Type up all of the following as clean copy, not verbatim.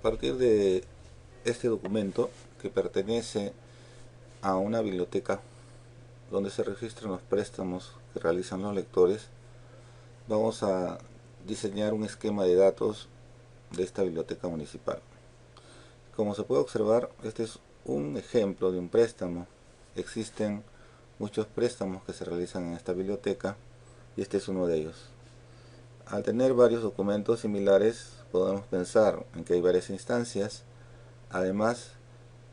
partir de este documento que pertenece a una biblioteca donde se registran los préstamos que realizan los lectores, vamos a diseñar un esquema de datos de esta biblioteca municipal. Como se puede observar, este es un ejemplo de un préstamo. Existen muchos préstamos que se realizan en esta biblioteca y este es uno de ellos. Al tener varios documentos similares, podemos pensar en que hay varias instancias. Además,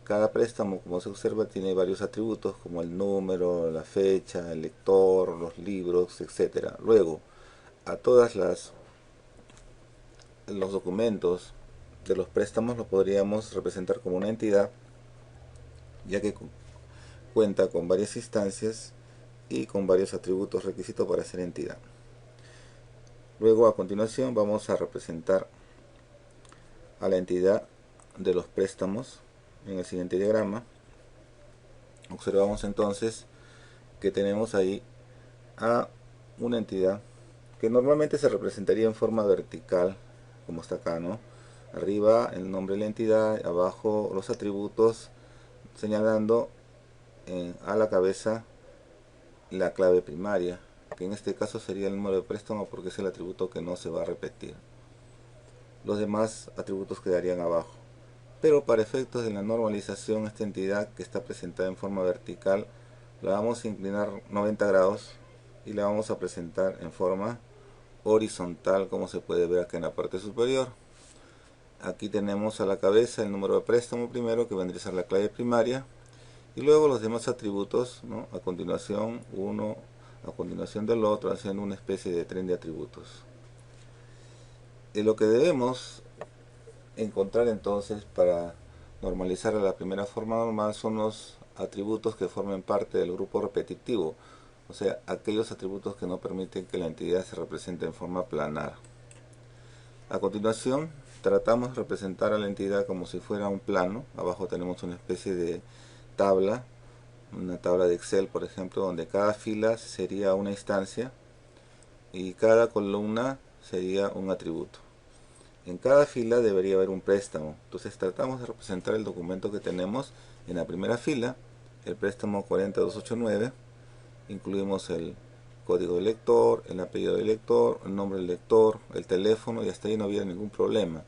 cada préstamo, como se observa, tiene varios atributos como el número, la fecha, el lector, los libros, etc. Luego, a todas los documentos de los préstamos los podríamos representar como una entidad, ya que cuenta con varias instancias y con varios atributos requisitos para ser entidad. Luego, a continuación, vamos a representar a la entidad de los préstamos en el siguiente diagrama. Observamos entonces que tenemos ahí a una entidad que normalmente se representaría en forma vertical, como está acá, ¿no? Arriba el nombre de la entidad, abajo los atributos, señalando a la cabeza la clave primaria, que en este caso sería el número de préstamo porque es el atributo que no se va a repetir. Los demás atributos quedarían abajo. Pero para efectos de la normalización, esta entidad que está presentada en forma vertical la vamos a inclinar 90 grados y la vamos a presentar en forma horizontal, como se puede ver aquí en la parte superior. Aquí tenemos a la cabeza el número de préstamo primero, que vendría a ser la clave primaria, y luego los demás atributos, ¿no? A continuación uno, a continuación del otro, haciendo una especie de tren de atributos. Lo que debemos encontrar entonces para normalizar a la primera forma normal son los atributos que formen parte del grupo repetitivo, o sea, aquellos atributos que no permiten que la entidad se represente en forma planar. A continuación, tratamos de representar a la entidad como si fuera un plano. Abajo tenemos una especie de tabla, una tabla de Excel, por ejemplo, donde cada fila sería una instancia y cada columna sería un atributo. En cada fila debería haber un préstamo. Entonces tratamos de representar el documento que tenemos en la primera fila, el préstamo 40289. Incluimos el código del lector, el apellido del lector, el nombre del lector, el teléfono, y hasta ahí no había ningún problema.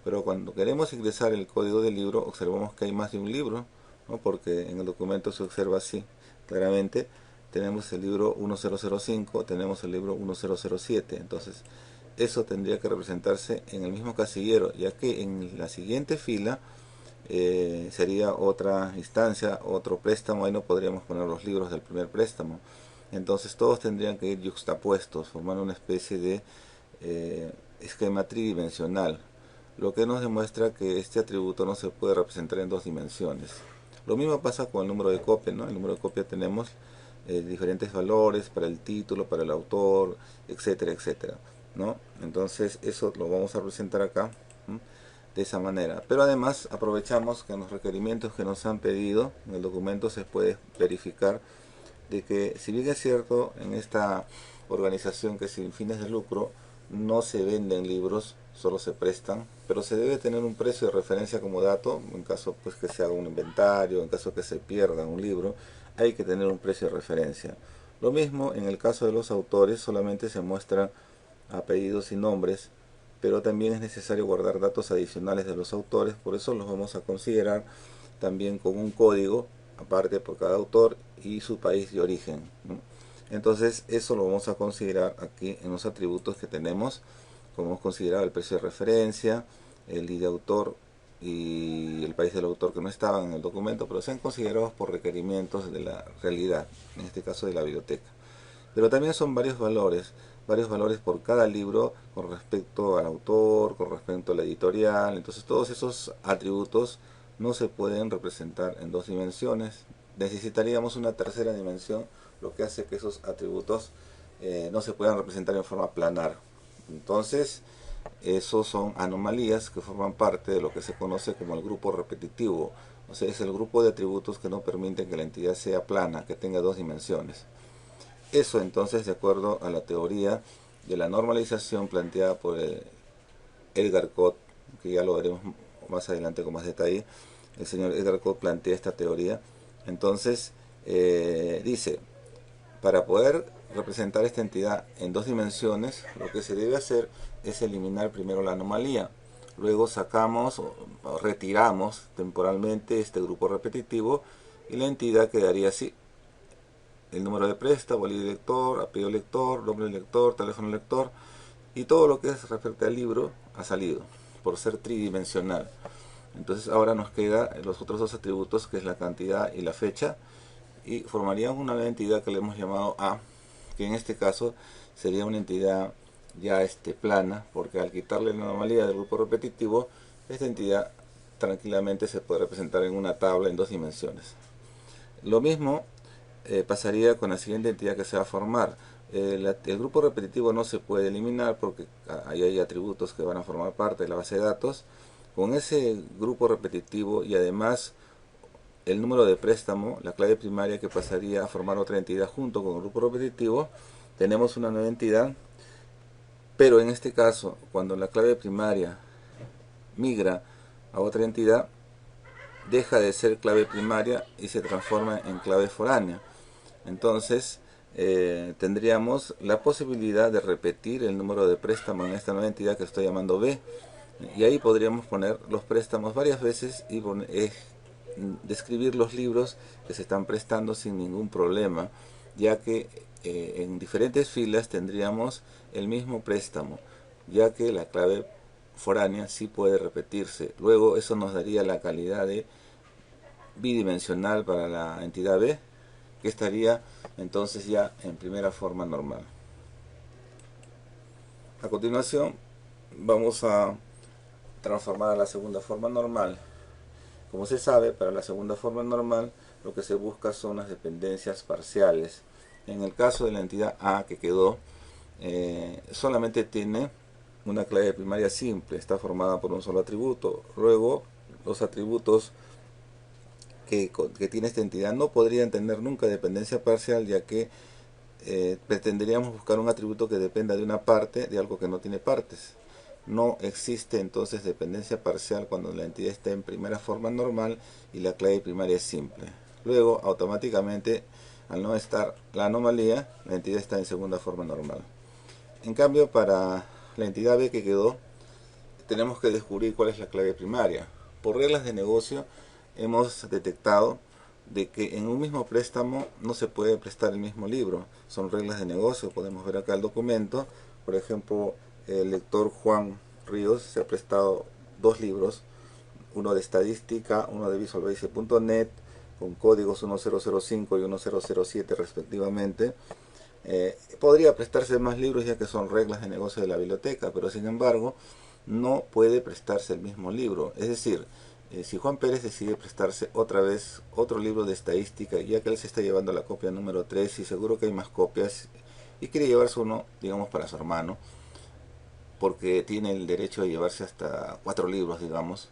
Pero cuando queremos ingresar el código del libro, observamos que hay más de un libro, ¿no? Porque en el documento se observa así claramente. Tenemos el libro 1005, tenemos el libro 1007. Entonces eso tendría que representarse en el mismo casillero, ya que en la siguiente fila sería otra instancia, otro préstamo. Ahí no podríamos poner los libros del primer préstamo. Entonces todos tendrían que ir yuxtapuestos, formando una especie de esquema tridimensional, lo que nos demuestra que este atributo no se puede representar en dos dimensiones. Lo mismo pasa con el número de copia, ¿no? El número de copia tenemos diferentes valores para el título, para el autor, etcétera, etcétera, ¿no? Entonces eso lo vamos a representar acá, ¿no? De esa manera. Pero además aprovechamos que en los requerimientos que nos han pedido en el documento se puede verificar de que, si bien es cierto, en esta organización que es sin fines de lucro no se venden libros, solo se prestan, pero se debe tener un precio de referencia como dato. En caso pues que se haga un inventario, en caso que se pierda un libro, hay que tener un precio de referencia. Lo mismo en el caso de los autores, solamente se muestran apellidos y nombres, pero también es necesario guardar datos adicionales de los autores. Por eso los vamos a considerar también con un código aparte por cada autor y su país de origen, ¿no? Entonces eso lo vamos a considerar aquí en los atributos que tenemos, como hemos considerado el precio de referencia, el ID de autor y el país del autor, que no estaban en el documento, pero sean considerados por requerimientos de la realidad, en este caso de la biblioteca. Pero también son varios valores por cada libro con respecto al autor, con respecto a la editorial. Entonces todos esos atributos no se pueden representar en dos dimensiones. Necesitaríamos una tercera dimensión, lo que hace que esos atributos no se puedan representar en forma planar. Entonces, esos son anomalías que forman parte de lo que se conoce como el grupo repetitivo. O sea, es el grupo de atributos que no permiten que la entidad sea plana, que tenga dos dimensiones. Eso entonces, de acuerdo a la teoría de la normalización planteada por Edgar Codd, que ya lo veremos más adelante con más detalle. El señor Edgar Cook plantea esta teoría. Entonces, dice, para poder representar esta entidad en dos dimensiones, lo que se debe hacer es eliminar primero la anomalía. Luego sacamos o retiramos temporalmente este grupo repetitivo y la entidad quedaría así. El número de préstamo, bolígrafo lector, apellido lector, nombre lector, teléfono lector y todo lo que es referente al libro ha salido por ser tridimensional. Entonces ahora nos quedan los otros dos atributos, que es la cantidad y la fecha, y formarían una nueva entidad que le hemos llamado A, que en este caso sería una entidad ya plana, porque al quitarle la anomalía del grupo repetitivo, esta entidad tranquilamente se puede representar en una tabla en dos dimensiones. Lo mismo pasaría con la siguiente entidad que se va a formar. El grupo repetitivo no se puede eliminar porque ahí hay atributos que van a formar parte de la base de datos. Con ese grupo repetitivo y además el número de préstamo, la clave primaria, que pasaría a formar otra entidad junto con el grupo repetitivo, tenemos una nueva entidad. Pero en este caso, cuando la clave primaria migra a otra entidad, deja de ser clave primaria y se transforma en clave foránea. Entonces tendríamos la posibilidad de repetir el número de préstamo en esta nueva entidad que estoy llamando B, y ahí podríamos poner los préstamos varias veces y describir los libros que se están prestando sin ningún problema, ya que en diferentes filas tendríamos el mismo préstamo, ya que la clave foránea sí puede repetirse. Luego eso nos daría la calidad de bidimensional para la entidad B, que estaría entonces ya en primera forma normal. A continuación vamos a transformar a la segunda forma normal. Como se sabe, para la segunda forma normal lo que se busca son las dependencias parciales. En el caso de la entidad A que quedó, solamente tiene una clave primaria simple, está formada por un solo atributo. Luego los atributos que tiene esta entidad no podrían tener nunca dependencia parcial, ya que pretenderíamos buscar un atributo que dependa de una parte de algo que no tiene partes. No existe entonces dependencia parcial cuando la entidad está en primera forma normal y la clave primaria es simple. Luego, automáticamente, al no estar la anomalía, la entidad está en segunda forma normal. En cambio, para la entidad B que quedó, tenemos que descubrir cuál es la clave primaria. Por reglas de negocio, hemos detectado de que en un mismo préstamo no se puede prestar el mismo libro. Son reglas de negocio, podemos ver acá el documento. Por ejemplo, el lector Juan Ríos se ha prestado dos libros, uno de estadística, uno de visualbasic.net, con códigos 1005 y 1007 respectivamente. Podría prestarse más libros, ya que son reglas de negocio de la biblioteca, pero sin embargo no puede prestarse el mismo libro. Es decir, si Juan Pérez decide prestarse otra vez otro libro de estadística, ya que él se está llevando la copia número 3 y seguro que hay más copias, y quiere llevarse uno, digamos, para su hermano, porque tiene el derecho de llevarse hasta 4 libros, digamos,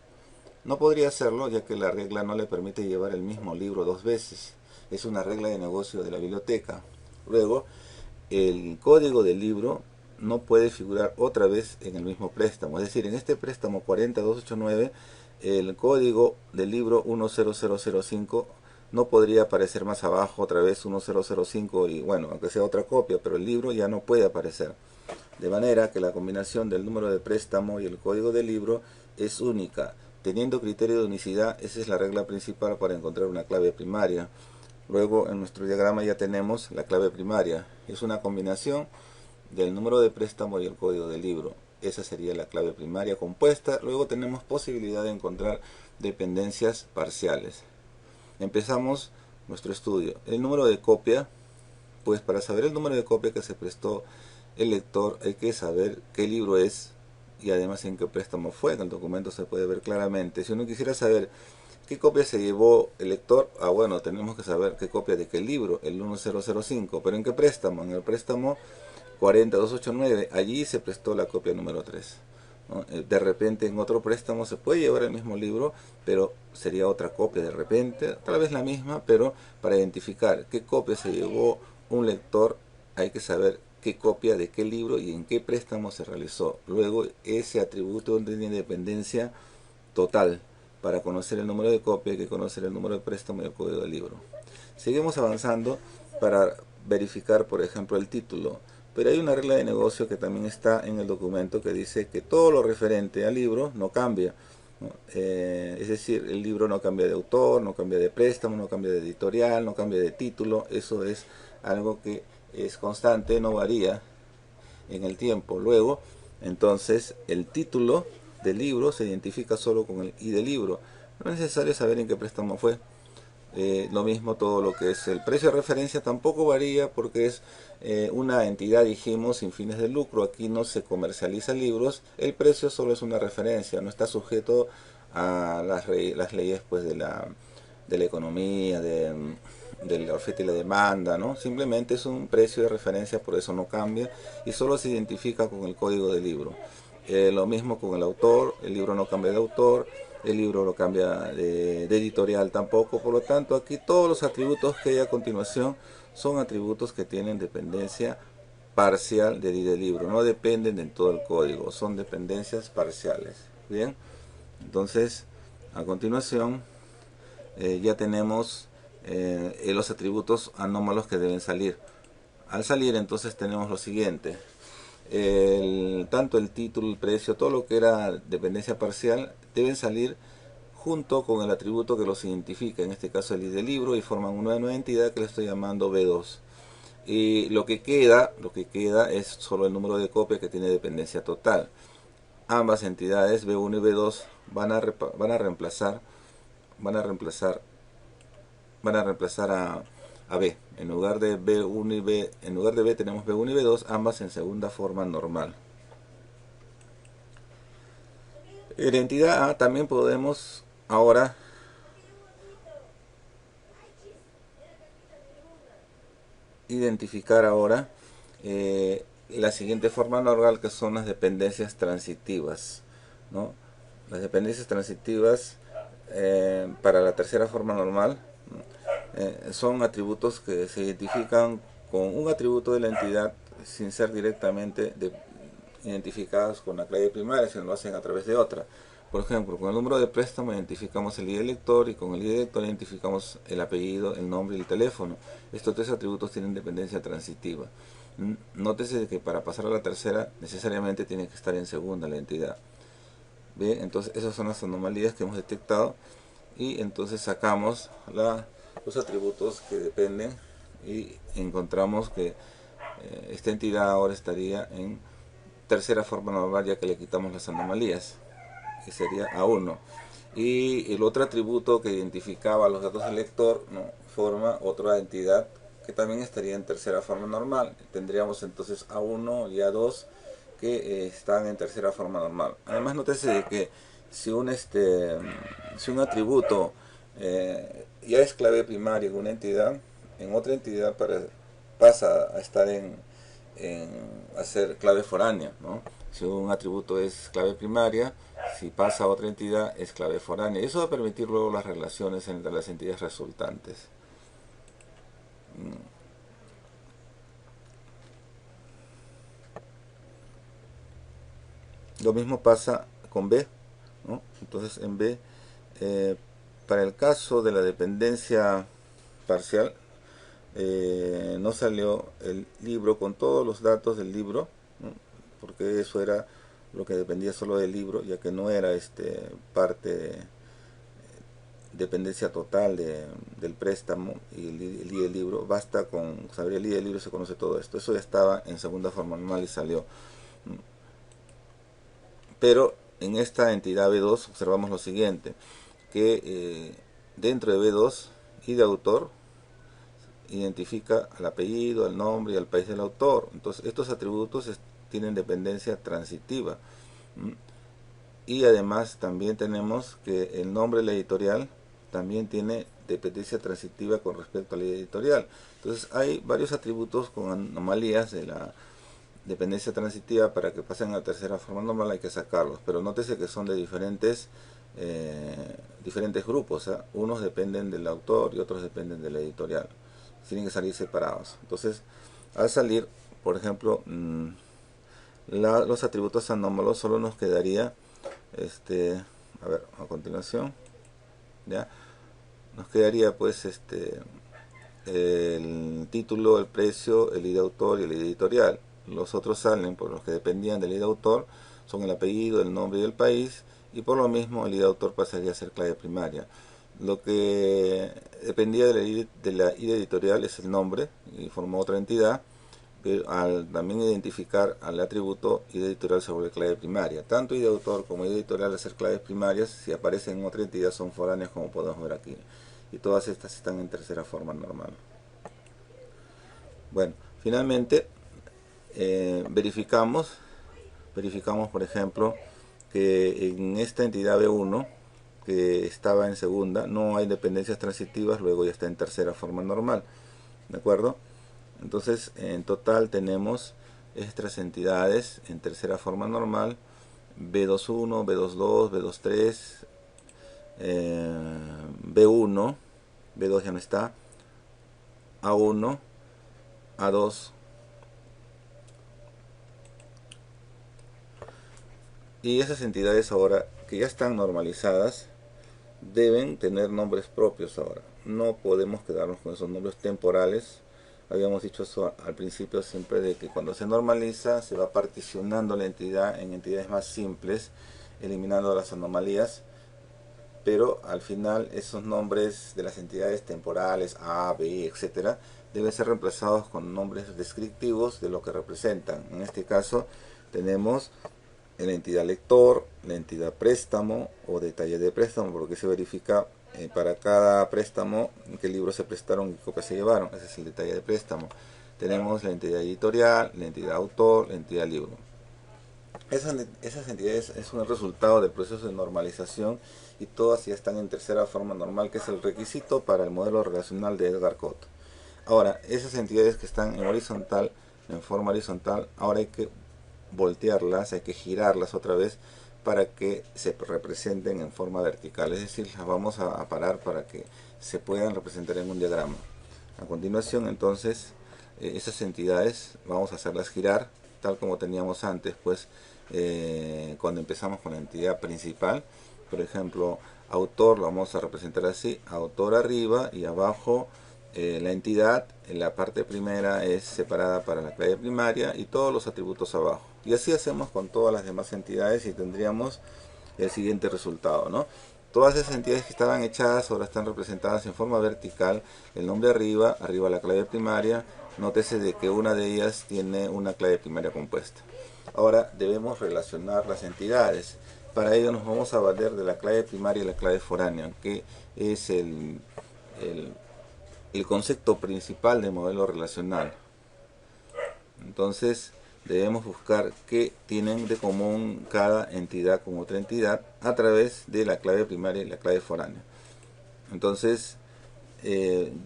no podría hacerlo, ya que la regla no le permite llevar el mismo libro dos veces. Es una regla de negocio de la biblioteca. Luego, el código del libro no puede figurar otra vez en el mismo préstamo. Es decir, en este préstamo 40289, el código del libro 10005 no podría aparecer más abajo otra vez 1005 y bueno, aunque sea otra copia, pero el libro ya no puede aparecer. De manera que la combinación del número de préstamo y el código del libro es única. Teniendo criterio de unicidad, esa es la regla principal para encontrar una clave primaria. Luego en nuestro diagrama ya tenemos la clave primaria. Es una combinación del número de préstamo y el código del libro. Esa sería la clave primaria compuesta. Luego tenemos posibilidad de encontrar dependencias parciales. Empezamos nuestro estudio. El número de copia, pues para saber el número de copia que se prestó el lector hay que saber qué libro es y además en qué préstamo fue. En el documento se puede ver claramente. Si uno quisiera saber qué copia se llevó el lector, bueno, tenemos que saber qué copia de qué libro, el 1005, pero en qué préstamo, en el préstamo 40289, allí se prestó la copia número 3. ¿no? De repente en otro préstamo se puede llevar el mismo libro, pero sería otra copia de repente, tal vez la misma, pero para identificar qué copia se llevó un lector hay que saber qué copia de qué libro y en qué préstamo se realizó. Luego ese atributo tiene dependencia total. Para conocer el número de copia hay que conocer el número de préstamo y el código del libro. Seguimos avanzando para verificar, por ejemplo, el título. Pero hay una regla de negocio que también está en el documento que dice que todo lo referente al libro no cambia, ¿no? Es decir, el libro no cambia de autor, no cambia de préstamo, no cambia de editorial, no cambia de título. Eso es algo que es constante, no varía en el tiempo. Luego, entonces, el título del libro se identifica solo con el I del libro. No es necesario saber en qué préstamo fue. Lo mismo todo lo que es el precio de referencia tampoco varía porque es una entidad, dijimos, sin fines de lucro. Aquí no se comercializa libros, el precio solo es una referencia, no está sujeto a las leyes pues de la economía, de la oferta y la demanda, ¿no? Simplemente es un precio de referencia, por eso no cambia y solo se identifica con el código del libro. Lo mismo con el autor, el libro no cambia de autor, el libro no cambia de editorial tampoco. Por lo tanto, aquí todos los atributos que hay a continuación son atributos que tienen dependencia parcial del libro, no dependen de todo el código, son dependencias parciales. Bien, entonces a continuación ya tenemos los atributos anómalos que deben salir. Al salir entonces tenemos lo siguiente: tanto el título, el precio, todo lo que era dependencia parcial deben salir junto con el atributo que los identifica, en este caso el ID del libro, y forman una nueva entidad que le estoy llamando B2. Y lo que queda es solo el número de copia que tiene dependencia total. Ambas entidades B1 y B2 van a reemplazar van a reemplazar a B. En lugar de B1 y B, en lugar de B tenemos B1 y B2, ambas en segunda forma normal. En la entidad A también podemos ahora identificar la siguiente forma normal, que son las dependencias transitivas, ¿no? Las dependencias transitivas para la tercera forma normal son atributos que se identifican con un atributo de la entidad sin ser directamente identificados con la clave primaria, sino lo hacen a través de otra. Por ejemplo, con el número de préstamo identificamos el ID del lector y con el ID del lector identificamos el apellido, el nombre y el teléfono. Estos tres atributos tienen dependencia transitiva. Nótese que para pasar a la tercera necesariamente tiene que estar en segunda la entidad. Bien, entonces esas son las anomalías que hemos detectado y entonces sacamos los atributos que dependen y encontramos que esta entidad ahora estaría en tercera forma normal, ya que le quitamos las anomalías, que sería A1. Y el otro atributo que identificaba los datos del lector, ¿no?, forma otra entidad que también estaría en tercera forma normal. Tendríamos entonces A1 y A2 que están en tercera forma normal. Además, nótese de que si si un atributo ya es clave primaria en una entidad, en otra entidad pasa a estar a ser clave foránea, ¿no? Si un atributo es clave primaria, si pasa a otra entidad es clave foránea. Eso va a permitir luego las relaciones entre las entidades resultantes. Lo mismo pasa con B, ¿no? Entonces en B, eh, para el caso de la dependencia parcial, no salió el libro con todos los datos del libro, ¿no?, porque eso era lo que dependía solo del libro, ya que no era parte dependencia total del préstamo y el ID del libro. Basta con saber el ID del libro, se conoce todo esto. Eso ya estaba en segunda forma normal y salió. Pero en esta entidad B2 observamos lo siguiente, que dentro de B2 y de autor identifica al apellido, al nombre y al país del autor. Entonces estos atributos tienen dependencia transitiva. Y además también tenemos que el nombre de la editorial también tiene dependencia transitiva con respecto a la editorial. Entonces hay varios atributos con anomalías de la dependencia transitiva. Para que pasen a la tercera forma normal hay que sacarlos, pero nótese que son de diferentes grupos, ¿eh? Unos dependen del autor y otros dependen de la editorial, tienen que salir separados. Entonces, al salir, por ejemplo, los atributos anómalos, solo nos quedaría A ver, a continuación, ya nos quedaría pues el título, el precio, el ID de autor y el ID editorial. Los otros salen por los que dependían del ID de autor, son el apellido, el nombre y el país, y por lo mismo el ID de autor pasaría a ser clave primaria. Lo que dependía de la ID editorial es el nombre y forma otra entidad, pero al también identificar al atributo ID editorial se vuelve clave primaria. Tanto ID autor como ID editorial al ser claves primarias, si aparecen en otra entidad son foráneas, como podemos ver aquí. Y todas estas están en tercera forma normal. Bueno, finalmente verificamos por ejemplo que en esta entidad B1 que estaba en segunda no hay dependencias transitivas, luego ya está en tercera forma normal, ¿de acuerdo? Entonces en total tenemos estas entidades en tercera forma normal: B21, B22, B23, B1, B2 ya no está, A1, A2, y esas entidades ahora que ya están normalizadas deben tener nombres propios ahora. No podemos quedarnos con esos nombres temporales. Habíamos dicho eso al principio siempre, de que cuando se normaliza se va particionando la entidad en entidades más simples, eliminando las anomalías, pero al final esos nombres de las entidades temporales A, B, etcétera, deben ser reemplazados con nombres descriptivos de lo que representan. En este caso tenemos la entidad lector, la entidad préstamo o detalle de préstamo, porque se verifica para cada préstamo en qué libros se prestaron y qué copias se llevaron. Ese es el detalle de préstamo. Tenemos la entidad editorial, la entidad autor, la entidad libro. Esas entidades es un resultado del proceso de normalización, y todas ya están en tercera forma normal, que es el requisito para el modelo relacional de Edgar Cote. Ahora, esas entidades que están en horizontal, en forma horizontal, ahora hay que voltearlas, hay que girarlas otra vez para que se representen en forma vertical, es decir, las vamos a parar para que se puedan representar en un diagrama. A continuación, entonces, esas entidades vamos a hacerlas girar tal como teníamos antes, pues cuando empezamos con la entidad principal. Por ejemplo, autor lo vamos a representar así: autor arriba y abajo la entidad. En la parte primera es separada para la clave primaria y todos los atributos abajo. Y así hacemos con todas las demás entidades y tendríamos el siguiente resultado, ¿no? Todas esas entidades que estaban echadas ahora están representadas en forma vertical. El nombre arriba, arriba la clave primaria. Nótese de que una de ellas tiene una clave primaria compuesta. Ahora debemos relacionar las entidades. Para ello nos vamos a valer de la clave primaria y la clave foránea, que es el concepto principal del modelo relacional. Entonces debemos buscar qué tienen de común cada entidad con otra entidad a través de la clave primaria y la clave foránea. Entonces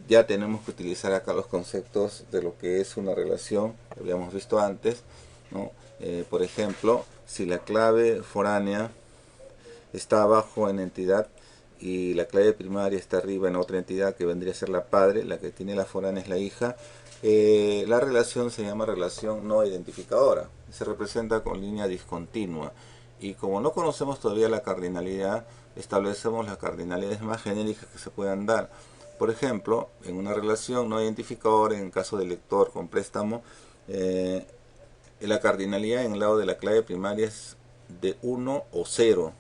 ya tenemos que utilizar acá los conceptos de lo que es una relación que habíamos visto antes, ¿no? Por ejemplo, si la clave foránea está abajo en entidad y la clave primaria está arriba en otra entidad, que vendría a ser la padre, la que tiene la foránea es la hija, la relación se llama relación no identificadora, se representa con línea discontinua. Y como no conocemos todavía la cardinalidad, establecemos las cardinalidades más genéricas que se puedan dar. Por ejemplo, en una relación no identificadora, en el caso del lector con préstamo, la cardinalidad en el lado de la clave primaria es de 1 o 0.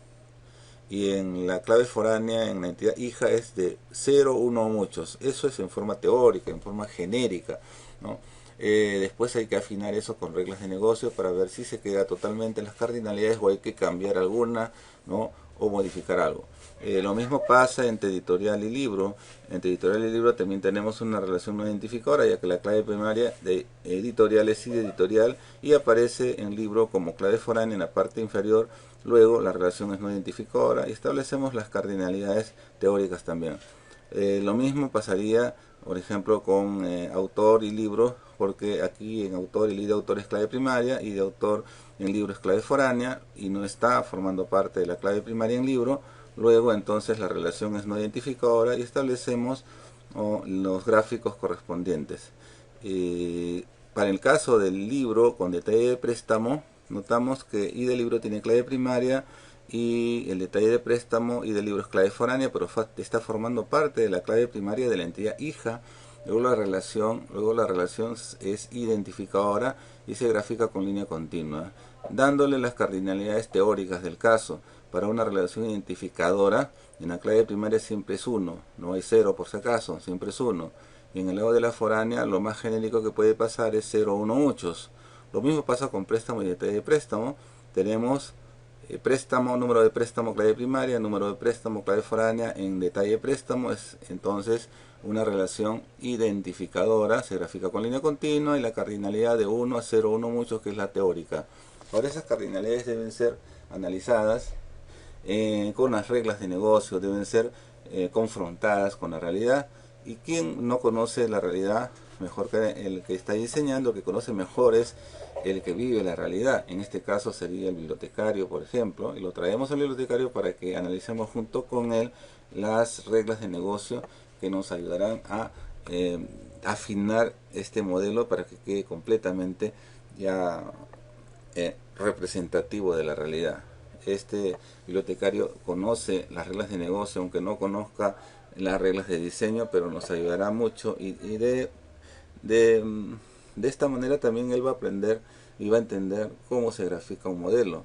Y en la clave foránea, en la entidad hija, es de 0, 1 o muchos. Eso es en forma teórica, en forma genérica, ¿no? Después hay que afinar eso con reglas de negocio para ver si se queda totalmente en las cardinalidades o hay que cambiar alguna, ¿no? O modificar algo. Lo mismo pasa entre editorial y libro. Entre editorial y libro también tenemos una relación no identificadora, ya que la clave primaria de editorial es editorial y aparece en libro como clave foránea en la parte inferior. Luego la relación es no identificadora y establecemos las cardinalidades teóricas también. Lo mismo pasaría, por ejemplo, con autor y libro, porque aquí en autor el I de autor es clave primaria y de autor en libro es clave foránea y no está formando parte de la clave primaria en libro. Luego entonces la relación es no identificadora y establecemos los gráficos correspondientes. Para el caso del libro con detalle de préstamo, notamos que I del libro tiene clave primaria y el detalle de préstamo y del libro es clave foránea, pero está formando parte de la clave primaria de la entidad hija. Luego la relación es identificadora y se grafica con línea continua, dándole las cardinalidades teóricas del caso. Para una relación identificadora, en la clave primaria siempre es 1, no hay 0 por si acaso, siempre es 1. Y en el lado de la foránea, lo más genérico que puede pasar es 0 o 1 muchos. Lo mismo pasa con préstamo y detalle de préstamo. Tenemos préstamo, número de préstamo, clave primaria, número de préstamo, clave foránea. En detalle de préstamo es entonces una relación identificadora, se grafica con línea continua, y la cardinalidad de 1 a 0, 1 muchos, que es la teórica. Ahora esas cardinalidades deben ser analizadas con las reglas de negocio, deben ser confrontadas con la realidad. Y quien no conoce la realidad mejor que el que está diseñando, el que conoce mejor es el que vive la realidad. En este caso sería el bibliotecario, por ejemplo, y lo traemos al bibliotecario para que analicemos junto con él las reglas de negocio que nos ayudarán a afinar este modelo para que quede completamente ya representativo de la realidad. Este bibliotecario conoce las reglas de negocio, aunque no conozca las reglas de diseño, pero nos ayudará mucho, y de esta manera también él va a aprender y va a entender cómo se grafica un modelo.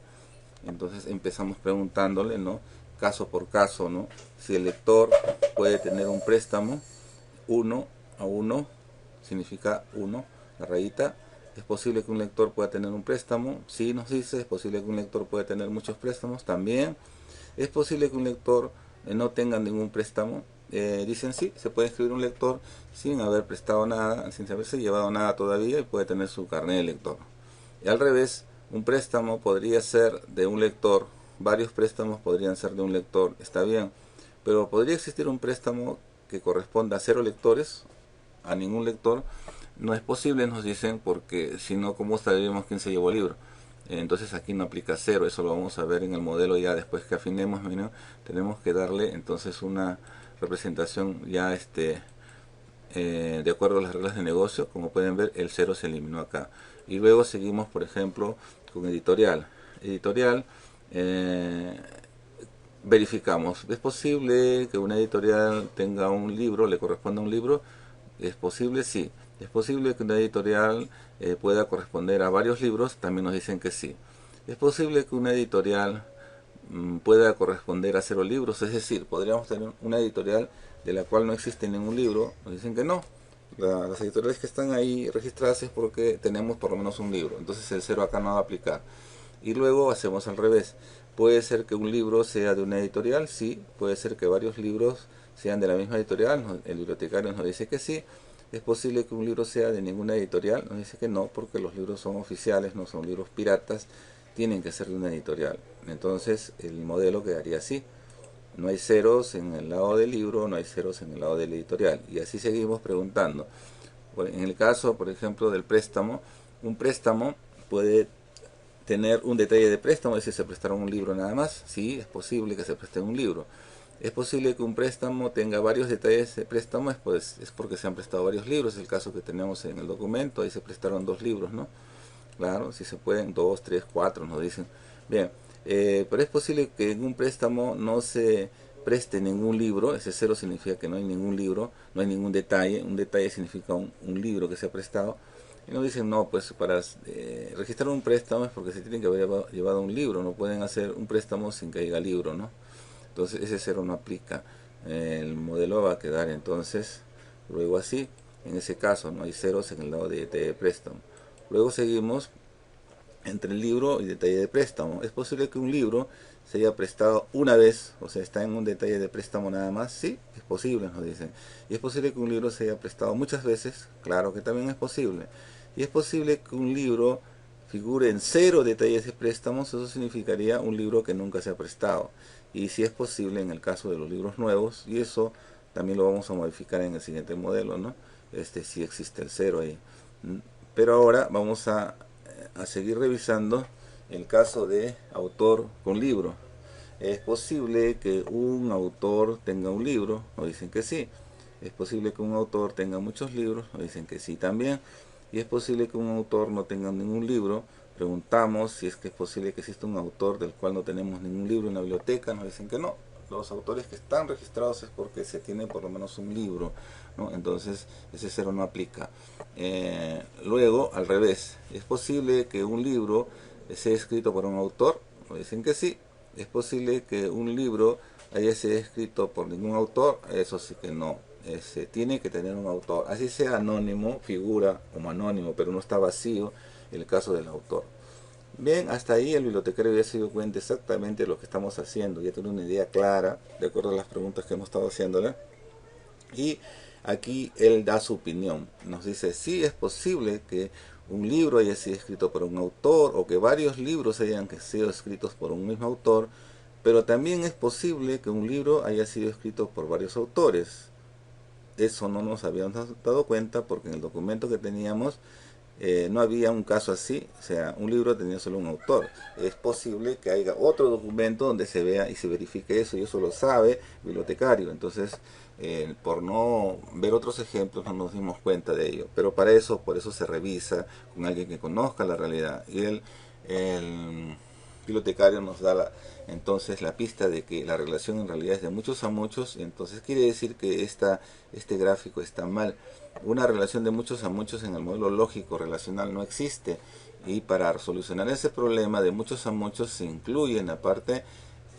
Entonces empezamos preguntándole, ¿no?, caso por caso, ¿no?, si el lector puede tener un préstamo 1 a 1, significa 1, la rayita. ¿Es posible que un lector pueda tener un préstamo? Sí, nos dice. ¿Es posible que un lector pueda tener muchos préstamos? También. ¿Es posible que un lector no tenga ningún préstamo? Dicen sí, se puede escribir un lector sin haber prestado nada, sin haberse llevado nada todavía, y puede tener su carnet de lector. Y al revés, un préstamo podría ser de un lector, varios préstamos podrían ser de un lector, está bien, pero podría existir un préstamo que corresponda a 0 lectores, a ningún lector. No es posible, nos dicen, porque si no, ¿cómo sabríamos quién se llevó el libro? Entonces aquí no aplica 0, eso lo vamos a ver en el modelo ya después que afinemos, ¿no? Tenemos que darle entonces una representación ya de acuerdo a las reglas de negocio. Como pueden ver, el 0 se eliminó acá. Y luego seguimos, por ejemplo, con editorial. Editorial, verificamos, ¿es posible que una editorial tenga un libro, le corresponda un libro? ¿Es posible? Sí. ¿Es posible que una editorial pueda corresponder a varios libros? También nos dicen que sí. ¿Es posible que una editorial pueda corresponder a 0 libros? Es decir, podríamos tener una editorial de la cual no existe ningún libro. Nos dicen que no. Las editoriales que están ahí registradas es porque tenemos por lo menos un libro. Entonces el 0 acá no va a aplicar. Y luego hacemos al revés. ¿Puede ser que un libro sea de una editorial? Sí. ¿Puede ser que varios libros sean de la misma editorial? El bibliotecario nos dice que sí. ¿Es posible que un libro sea de ninguna editorial? Nos dice que no, porque los libros son oficiales, no son libros piratas, tienen que ser de una editorial. Entonces el modelo quedaría así. No hay ceros en el lado del libro, no hay ceros en el lado de la editorial. Y así seguimos preguntando. En el caso, por ejemplo, del préstamo, un préstamo puede tener un detalle de préstamo, es decir, se prestaron un libro nada más. Sí, es posible que se preste un libro. Es posible que un préstamo tenga varios detalles de préstamo, pues es porque se han prestado varios libros. Es el caso que tenemos en el documento, ahí se prestaron 2 libros, ¿no? Claro, si se pueden, 2, 3, 4, nos dicen. Bien, pero es posible que en un préstamo no se preste ningún libro. Ese 0 significa que no hay ningún libro, no hay ningún detalle. Un detalle significa un libro que se ha prestado. Y nos dicen, no, pues para registrar un préstamo es porque se tiene que haber llevado un libro. No pueden hacer un préstamo sin que haya libro, ¿no? Entonces ese 0 no aplica. El modelo va a quedar entonces luego así. En ese caso no hay ceros en el lado de préstamo. Luego seguimos entre el libro y detalle de préstamo. ¿Es posible que un libro se haya prestado una vez? O sea, está en un detalle de préstamo nada más. Sí, es posible, nos dicen. ¿Y es posible que un libro se haya prestado muchas veces? Claro que también es posible. ¿Y es posible que un libro figure en 0 detalles de préstamos? Eso significaría un libro que nunca se ha prestado. Y si es posible en el caso de los libros nuevos, y eso también lo vamos a modificar en el siguiente modelo, ¿no? Si existe el 0 ahí. Pero ahora vamos a seguir revisando el caso de autor con libro. ¿Es posible que un autor tenga un libro? Nos dicen que sí. ¿Es posible que un autor tenga muchos libros? Nos dicen que sí también. Y es posible que un autor no tenga ningún libro, preguntamos si es que es posible que exista un autor del cual no tenemos ningún libro en la biblioteca, nos dicen que no. Los autores que están registrados es porque se tiene por lo menos un libro, ¿no? Entonces ese cero no aplica. Luego, al revés, ¿es posible que un libro sea escrito por un autor? Nos dicen que sí. ¿Es posible que un libro haya sido escrito por ningún autor? Eso sí que no. Tiene que tener un autor, así sea anónimo, figura como anónimo, pero no está vacío el caso del autor. Bien, hasta ahí el bibliotecario ya se dio cuenta exactamente de lo que estamos haciendo, ya tiene una idea clara, de acuerdo a las preguntas que hemos estado haciéndole. Y aquí él da su opinión, nos dice, sí es posible que un libro haya sido escrito por un autor, o que varios libros hayan sido escritos por un mismo autor, pero también es posible que un libro haya sido escrito por varios autores. Eso no nos habíamos dado cuenta porque en el documento que teníamos no había un caso así, o sea, un libro tenía solo un autor. Es posible que haya otro documento donde se vea y se verifique eso, y eso lo sabe el bibliotecario. Entonces, por no ver otros ejemplos, no nos dimos cuenta de ello. Pero para eso, por eso se revisa con alguien que conozca la realidad. Y el bibliotecario nos da entonces la pista de que la relación en realidad es de muchos a muchos, y entonces quiere decir que este gráfico está mal. Una relación de muchos a muchos en el modelo lógico relacional no existe, y para solucionar ese problema de muchos a muchos se incluye en la parte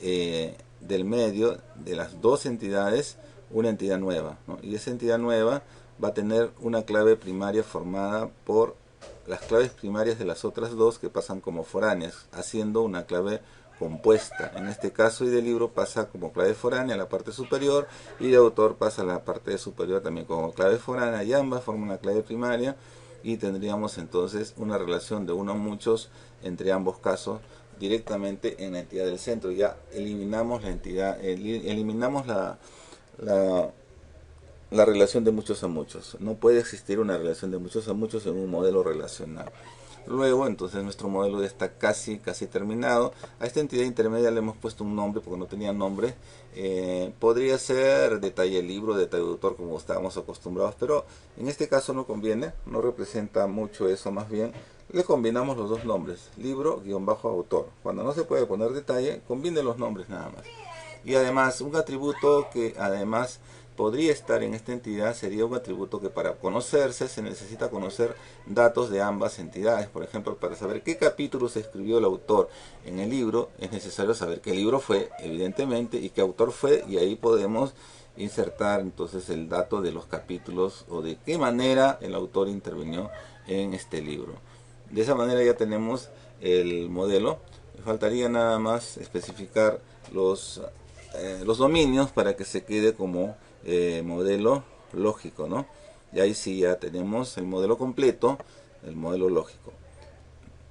del medio de las dos entidades una entidad nueva, ¿no? Y esa entidad nueva va a tener una clave primaria formada por las claves primarias de las otras dos que pasan como foráneas, haciendo una clave compuesta. En este caso, y de libro pasa como clave foránea a la parte superior, y de autor pasa a la parte superior también como clave foránea, y ambas forman una clave primaria, y tendríamos entonces una relación de uno a muchos entre ambos casos directamente en la entidad del centro. Ya eliminamos la entidad, eliminamos la relación de muchos a muchos. No puede existir una relación de muchos a muchos en un modelo relacional. Luego, entonces, nuestro modelo ya está casi terminado. A esta entidad intermedia le hemos puesto un nombre porque no tenía nombre. Podría ser detalle libro, detalle autor, como estábamos acostumbrados, pero en este caso no conviene, no representa mucho eso. Más bien le combinamos los dos nombres, libro-autor. Cuando no se puede poner detalle, combine los nombres nada más. Y además, un atributo que además podría estar en esta entidad sería un atributo que, para conocerse, se necesita conocer datos de ambas entidades. Por ejemplo, para saber qué capítulo se escribió el autor en el libro, es necesario saber qué libro fue, evidentemente, y qué autor fue, y ahí podemos insertar entonces el dato de los capítulos o de qué manera el autor intervino en este libro. De esa manera ya tenemos el modelo. Faltaría nada más especificar los dominios para que se quede como modelo lógico, ¿no? Y ahí sí ya tenemos el modelo completo, el modelo lógico.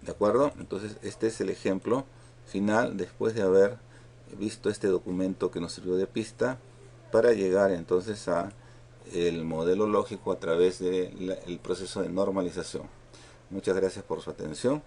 ¿De acuerdo? Entonces este es el ejemplo final después de haber visto este documento que nos sirvió de pista para llegar entonces a el modelo lógico a través del proceso de normalización. Muchas gracias por su atención.